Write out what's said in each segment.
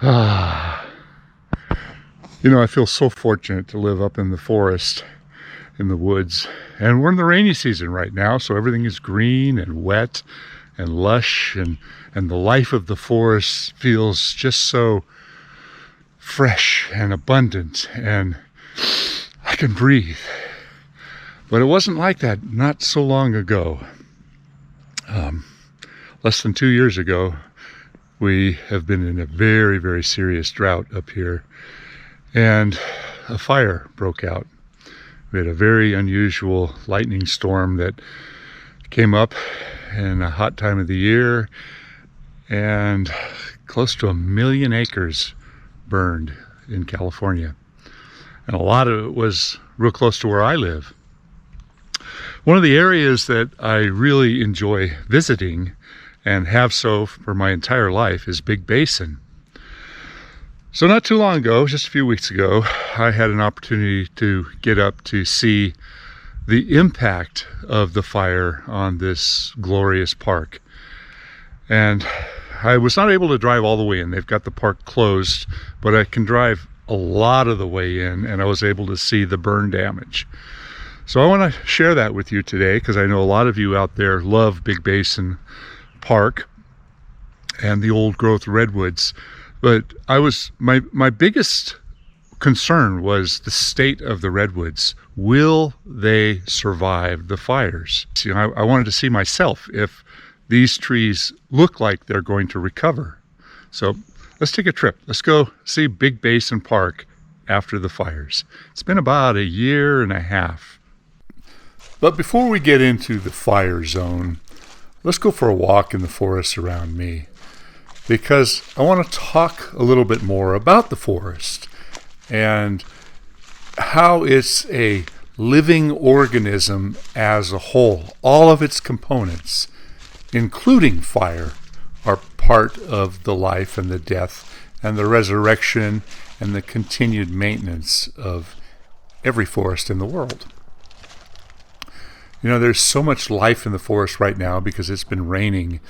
I feel so fortunate to live up in the forest, in the woods. And we're in the rainy season right now, so everything is green and wet and lush, and the life of the forest feels just so fresh and abundant, and I can breathe. But it wasn't like that not so long ago. Less than 2 years ago, we have been in a very, very serious drought up here, and a fire broke out. We had a very unusual lightning storm that came up in a hot time of the year, and close to 1 million acres burned in California. And a lot of it was real close to where I live. One of the areas that I really enjoy visiting, and have so for my entire life, is Big Basin. So not too long ago, just a few weeks ago, I had an opportunity to get up to see the impact of the fire on this glorious park. And I was not able to drive all the way in. They've got the park closed, but I can drive a lot of the way in, and I was able to see the burn damage. So I want to share that with you today, because I know a lot of you out there love Big Basin Park and the old growth redwoods. But my biggest concern was the state of the redwoods. Will they survive the fires? I wanted to see myself if these trees look like they're going to recover. So let's take a trip. Let's go see Big Basin Park after the fires. It's been about 1.5 years. But before we get into the fire zone, let's go for a walk in the forest around me, because I want to talk a little bit more about the forest and how it's a living organism as a whole. All of its components, including fire, are part of the life and the death and the resurrection and the continued maintenance of every forest in the world. There's so much life in the forest right now because it's been raining,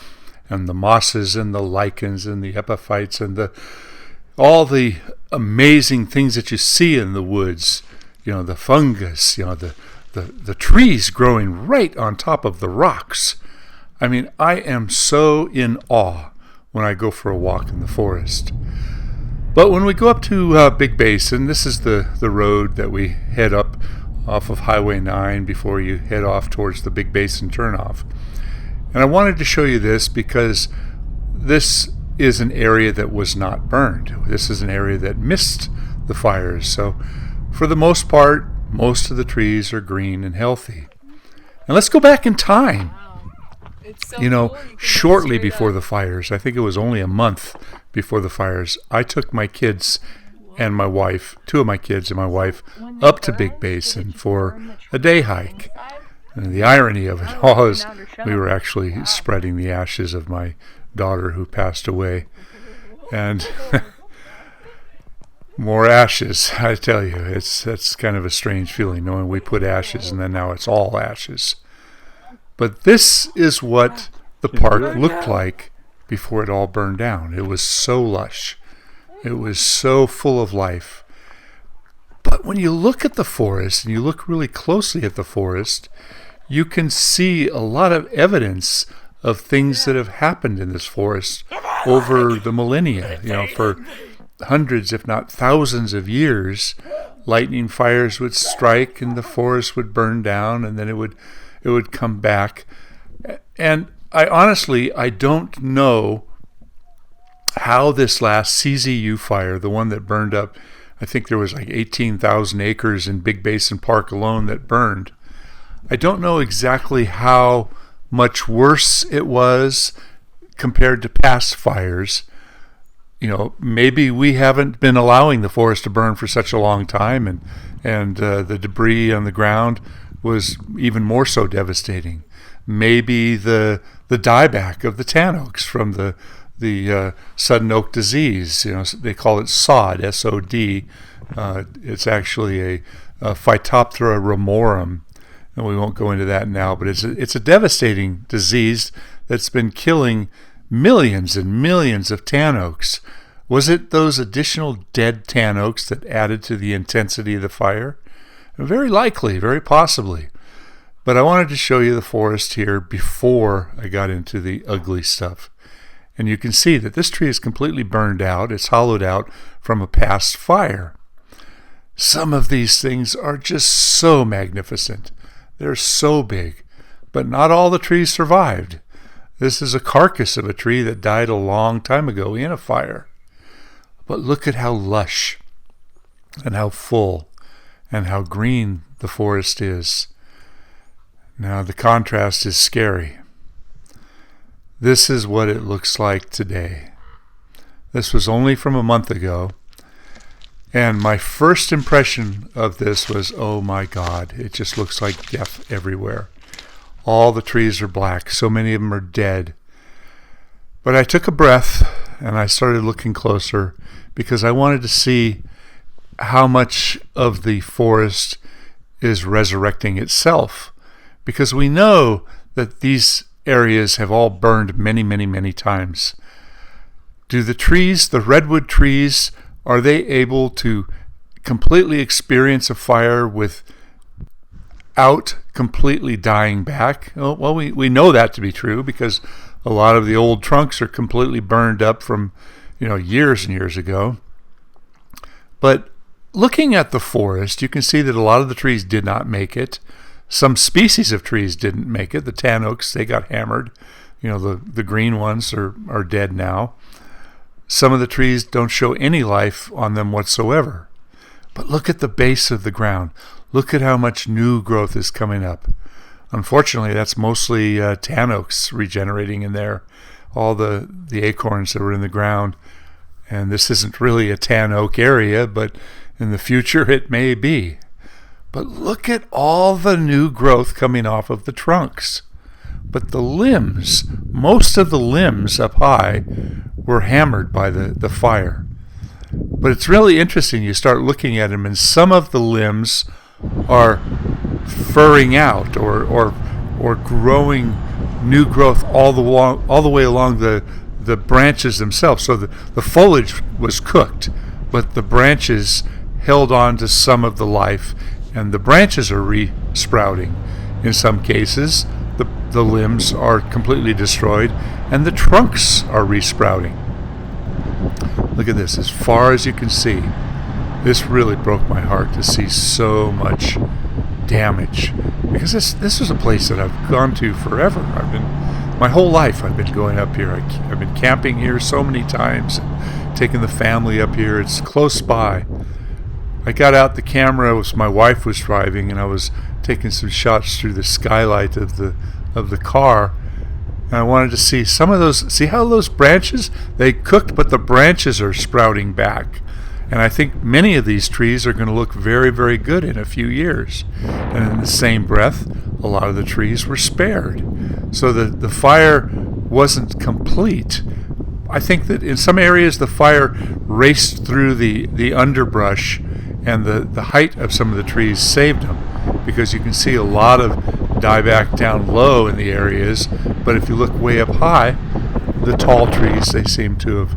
and the mosses and the lichens and the epiphytes and all the amazing things that you see in the woods, the fungus, the trees growing right on top of the rocks. I mean, I am so in awe when I go for a walk in the forest. But when we go up to Big Basin, this is the road that we head up off of Highway 9 before you head off towards the Big Basin turnoff. And I wanted to show you this because this is an area that was not burned. This is an area that missed the fires. So for the most part, most of the trees are green and healthy. And let's go back in time. It's so cool. Shortly before the fires, I think it was only a month before the fires, I took my kids and my wife, 2 of my kids and my wife, up to Big Basin for a day hike. And the irony of it all is we were actually spreading the ashes of my daughter who passed away. And more ashes, I tell you, that's kind of a strange feeling, knowing we put ashes and then now it's all ashes. But this is what the park looked like before it all burned down. It was so lush. It was so full of life. But when you look at the forest, and you look really closely at the forest, you can see a lot of evidence of things that have happened in this forest over the millennia. For hundreds, if not thousands of years, lightning fires would strike and the forest would burn down, and then it would come back. And I don't know how this last CZU fire, the one that burned up, I think there was like 18,000 acres in Big Basin Park alone that burned. I don't know exactly how much worse it was compared to past fires. Maybe we haven't been allowing the forest to burn for such a long time, and the debris on the ground was even more so devastating. Maybe the dieback of the tan oaks from the sudden oak disease, they call it SOD, S-O-D. It's actually a Phytophthora ramorum, and we won't go into that now, but it's a devastating disease that's been killing millions and millions of tan oaks Was it those additional dead tan oaks that added to the intensity of the fire? Very likely, very possibly. But I wanted to show you the forest here before I got into the ugly stuff. And you can see that this tree is completely burned out. It's hollowed out from a past fire. Some of these things are just so magnificent. They're so big. But not all the trees survived. This is a carcass of a tree that died a long time ago in a fire. But look at how lush and how full and how green the forest is. Now the contrast is scary. This is what it looks like today. This was only from a month ago. And my first impression of this was, oh my God, it just looks like death everywhere. All the trees are black. So many of them are dead. But I took a breath and I started looking closer because I wanted to see how much of the forest is resurrecting itself. Because we know that these areas have all burned many, many, many times. Do the trees, the redwood trees, are they able to completely experience a fire without completely dying back? Oh, well, we know that to be true because a lot of the old trunks are completely burned up from, years and years ago. But looking at the forest, you can see that a lot of the trees did not make it. Some species of trees didn't make it. The tan oaks, they got hammered. The green ones are dead now. Some of the trees don't show any life on them whatsoever. But look at the base of the ground. Look at how much new growth is coming up. Unfortunately, that's mostly tan oaks regenerating in there. All the acorns that were in the ground. And this isn't really a tan oak area, but in the future it may be. But look at all the new growth coming off of the trunks. But the limbs, most of the limbs up high were hammered by the fire. But it's really interesting. You start looking at them, and some of the limbs are furring out or growing new growth all the way along the branches themselves. So the foliage was cooked, but the branches held on to some of the life, and the branches are re-sprouting. In some cases, the limbs are completely destroyed, and the trunks are re-sprouting. Look at this, as far as you can see. This really broke my heart to see so much damage, because this is a place that I've gone to forever. My whole life I've been going up here. I've been camping here so many times, taking the family up here. It's close by. I got out the camera as my wife was driving, and I was taking some shots through the skylight of the car. And I wanted to see some of those. See how those branches, they cooked, but the branches are sprouting back. And I think many of these trees are going to look very, very good in a few years. And in the same breath, a lot of the trees were spared. So the fire wasn't complete. I think that in some areas the fire raced through the underbrush, and the height of some of the trees saved them, because you can see a lot of dieback down low in the areas, but if you look way up high, the tall trees, they seem to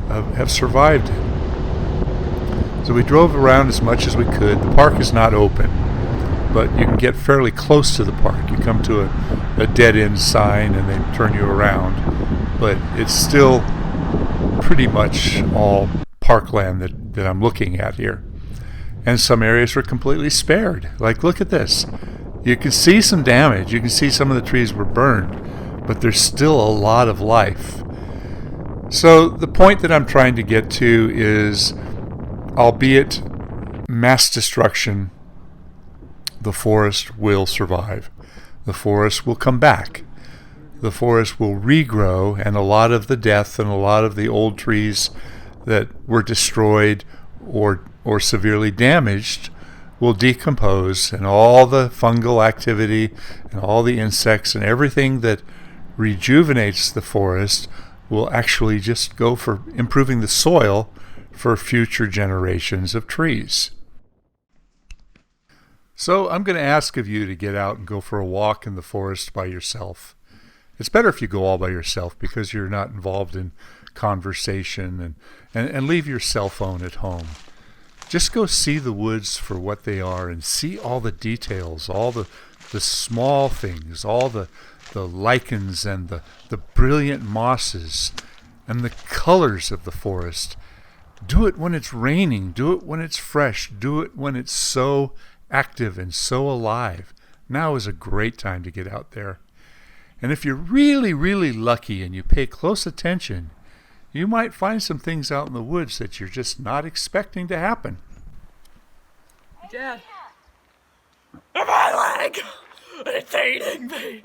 have survived it. So we drove around as much as we could. The park is not open, but you can get fairly close to the park. You come to a dead-end sign and they turn you around, but it's still pretty much all parkland that I'm looking at here. And some areas were completely spared. Like, look at this. You can see some damage. You can see some of the trees were burned, but there's still a lot of life. So the point that I'm trying to get to is, albeit mass destruction, the forest will survive. The forest will come back. The forest will regrow, and a lot of the death and a lot of the old trees that were destroyed or severely damaged will decompose, and all the fungal activity and all the insects and everything that rejuvenates the forest will actually just go for improving the soil for future generations of trees. So I'm going to ask of you to get out and go for a walk in the forest by yourself. It's better if you go all by yourself, because you're not involved in conversation and leave your cell phone at home. Just go see the woods for what they are and see all the details, all the small things, all the lichens and the brilliant mosses and the colors of the forest. Do it when it's raining. Do it when it's fresh. Do it when it's so active and so alive. Now is a great time to get out there. And if you're really, really lucky and you pay close attention, you might find some things out in the woods that you're just not expecting to happen. Dad. My leg! It's eating me!